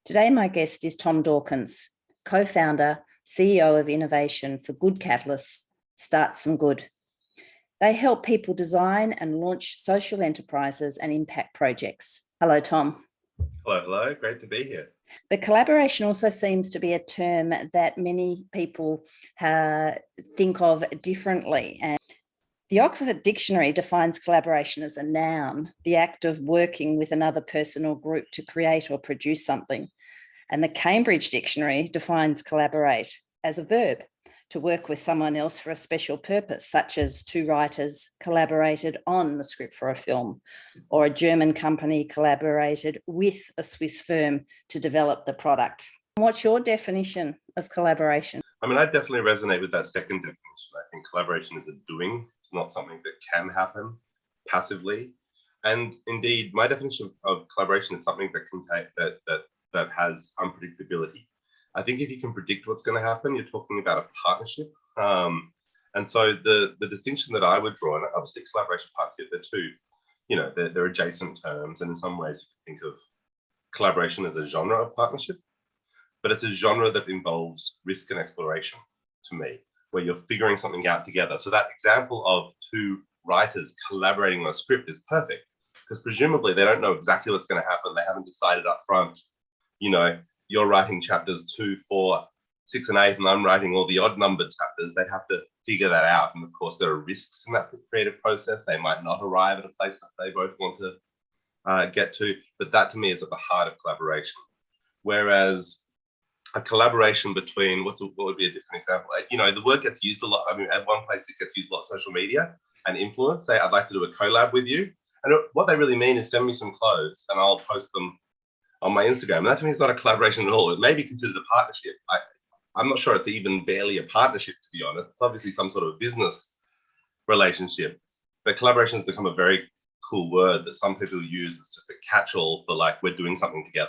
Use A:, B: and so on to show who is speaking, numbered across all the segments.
A: Today, my guest is Tom Dawkins, co-founder, CEO of Innovation for Good Catalysts, Start Some Good. They help people design and launch social enterprises and impact projects. Hello, Tom.
B: Hello. Great to be here.
A: But collaboration also seems to be a term that many people think of differently. And the Oxford Dictionary defines collaboration as a noun, the act of working with another person or group to create or produce something. And the Cambridge Dictionary defines collaborate as a verb, to work with someone else for a special purpose, such as two writers collaborated on the script for a film, or a German company collaborated with a Swiss firm to develop the product. What's your definition of collaboration?
B: I mean, I definitely resonate with that second definition. I think collaboration is a doing. It's not something that can happen passively. And indeed, my definition of collaboration is something that can take that has unpredictability. I think if you can predict what's going to happen, you're talking about a partnership. And so the distinction that I would draw, and obviously collaboration, partnership, they're two, they're adjacent terms. And in some ways, you can think of collaboration as a genre of partnership, but it's a genre that involves risk and exploration to me, where you're figuring something out together. So that example of two writers collaborating on a script is perfect, because presumably they don't know exactly what's going to happen. They haven't decided up front, you're writing chapters 2, 4, 6, and 8, and I'm writing all the odd numbered chapters. They have to figure that out. And of course, there are risks in that creative process. They might not arrive at a place that they both want to get to. But that to me is at the heart of collaboration. Whereas a collaboration between, what would be a different example? The word gets used a lot. I mean, at one place it gets used a lot, social media and influence. Say, I'd like to do a collab with you. And what they really mean is send me some clothes and I'll post them on my Instagram. And that to me is not a collaboration at all. It may be considered a partnership. I'm not sure it's even barely a partnership, to be honest. It's obviously some sort of business relationship. But collaboration has become a very cool word that some people use as just a catch-all for we're doing something together.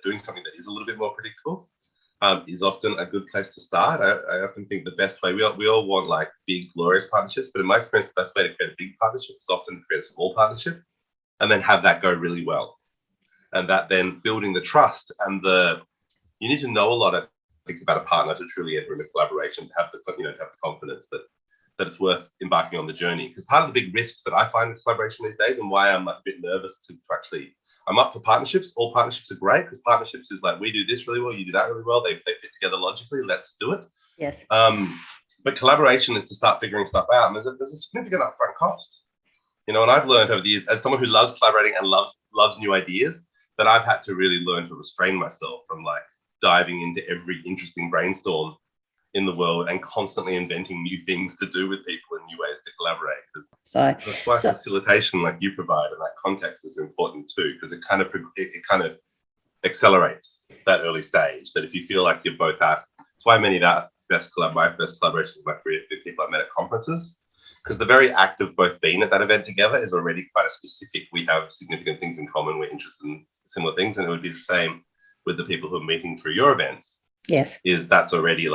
B: Doing something that is a little bit more predictable is often a good place to start. I often think the best way, we all want big, glorious partnerships, but in my experience, the best way to create a big partnership is often to create a small partnership and then have that go really well. And that then building the trust and you need to know a lot, I think, about a partner to truly enter into collaboration, to have the confidence that it's worth embarking on the journey. Because part of the big risks that I find with collaboration these days, and why I'm a bit nervous to actually, I'm up for partnerships. All partnerships are great, because partnerships is we do this really well, you do that really well. They fit together logically. Let's do it.
A: Yes.
B: But collaboration is to start figuring stuff out, and there's a significant upfront cost. And I've learned over the years, as someone who loves collaborating and loves new ideas, that I've had to really learn to restrain myself from diving into every interesting brainstorm in the world and constantly inventing new things to do with people and new ways to collaborate. That's why facilitation like you provide in that context is important too, because it kind of accelerates that early stage. That if you feel like you're both at, that's why many of my best collaborations in my career with people I met at conferences. Because the very act of both being at that event together is already quite a specific, we have significant things in common, we're interested in similar things, and it would be the same with the people who are meeting through your events.
A: Yes.
B: That's already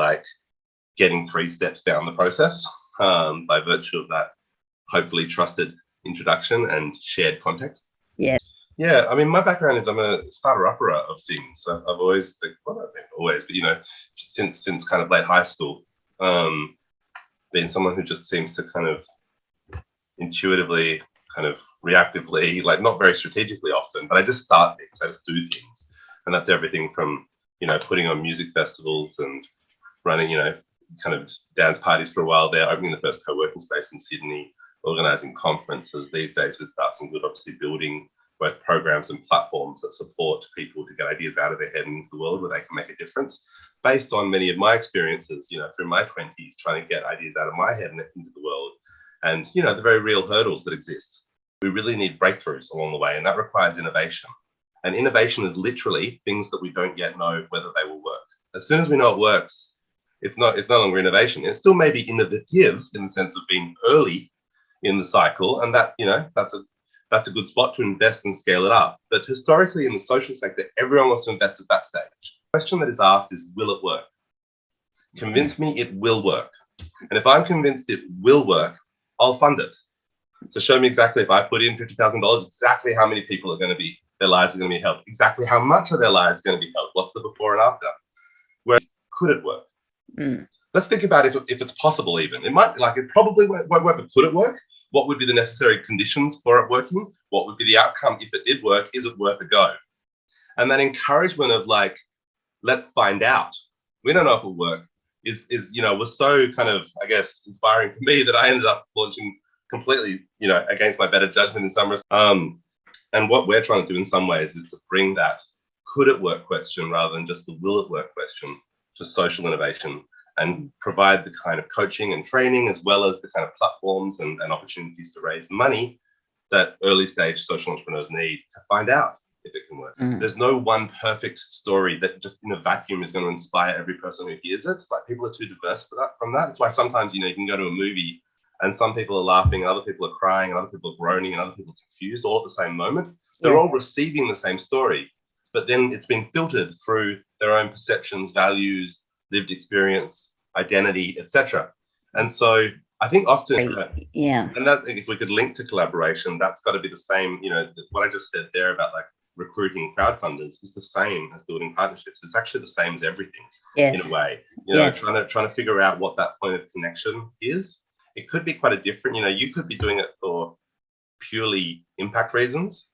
B: getting 3 steps down the process by virtue of that hopefully trusted introduction and shared context.
A: Yes.
B: Yeah, I mean, my background is I'm a starter-upper of things. So I've always been, but since kind of late high school, being someone who just seems to kind of intuitively, kind of reactively, not very strategically often, but I just start things, I just do things. And that's everything from, putting on music festivals and running, kind of dance parties for a while there, opening the first co-working space in Sydney, organizing conferences these days with Start Some Good, obviously building both programs and platforms that support people to get ideas out of their head and into the world where they can make a difference, based on many of my experiences, through my 20s, trying to get ideas out of my head and into the world. And, the very real hurdles that exist. We really need breakthroughs along the way, and that requires innovation. And innovation is literally things that we don't yet know whether they will work. As soon as we know it works, it's no longer innovation. It still may be innovative in the sense of being early in the cycle, and that, that's a good spot to invest and scale it up. But historically in the social sector, everyone wants to invest at that stage. The question that is asked is, will it work? Convince me it will work. And if I'm convinced it will work, I'll fund it. So show me exactly, if I put in $50,000, exactly how many people are going to be their lives are going to be helped. Exactly how much of their lives are going to be helped? What's the before and after? Whereas, could it work? Let's think about if it's possible even. It might, like, it probably won't work, but could it work? What would be the necessary conditions for it working? What would be the outcome if it did work? Is it worth a go? And that encouragement of like, let's find out. We don't know if it'll work is was so kind of, I guess, inspiring for me that I ended up launching completely, against my better judgment in some respects. And what we're trying to do in some ways is to bring that could it work question rather than just the will it work question to social innovation, and provide the kind of coaching and training as well as the kind of platforms and opportunities to raise money that early stage social entrepreneurs need to find out if it can work. There's no one perfect story that just in a vacuum is going to inspire every person who hears it. It's like people are too diverse from that. It's why sometimes, you can go to a movie and some people are laughing and other people are crying and other people are groaning and other people are confused all at the same moment. They're all receiving the same story, but then it's been filtered through their own perceptions, values, lived experience, identity, etc. And so I think often, and that if we could link to collaboration, that's got to be the same. What I just said there about like recruiting crowdfunders is the same as building partnerships. It's actually the same as everything in a way. Trying to figure out what that point of connection is. It could be quite a different. You could be doing it for purely impact reasons,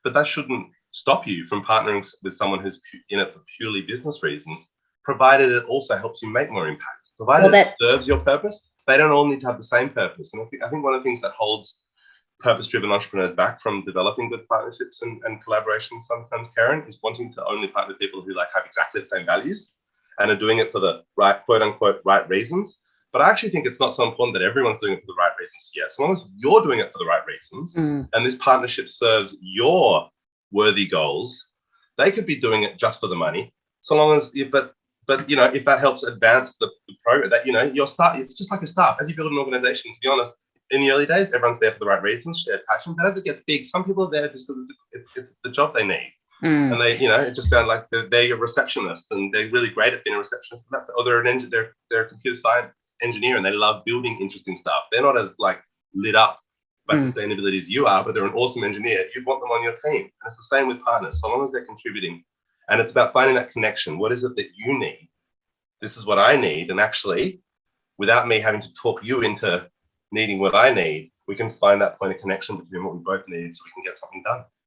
B: but that shouldn't stop you from partnering with someone who's in it for purely business reasons, provided it also helps you make more impact. Provided it serves your purpose. They don't all need to have the same purpose. And I think one of the things that holds purpose-driven entrepreneurs back from developing good partnerships and collaborations sometimes, Karen, is wanting to only partner with people who like have exactly the same values and are doing it for the right, quote unquote, right reasons. But I actually think it's not so important that everyone's doing it for the right reasons yet. As long as you're doing it for the right reasons and this partnership serves your worthy goals, they could be doing it just for the money. So long as, but if that helps advance the program, that your start, it's just like a startup. As you build an organization, to be honest, in the early days, everyone's there for the right reasons, shared passion. But as it gets big, some people are there just because it's the job they need. And they, it just sounds like they're a receptionist and they're really great at being a receptionist. Or they're a computer science engineer and they love building interesting stuff. They're not as like lit up by sustainability as you are, but they're an awesome engineer. You'd want them on your team. And it's the same with partners, so long as they're contributing. And it's about finding that connection. What is it that you need? This is what I need. And actually, without me having to talk you into needing what I need, we can find that point of connection between what we both need so we can get something done.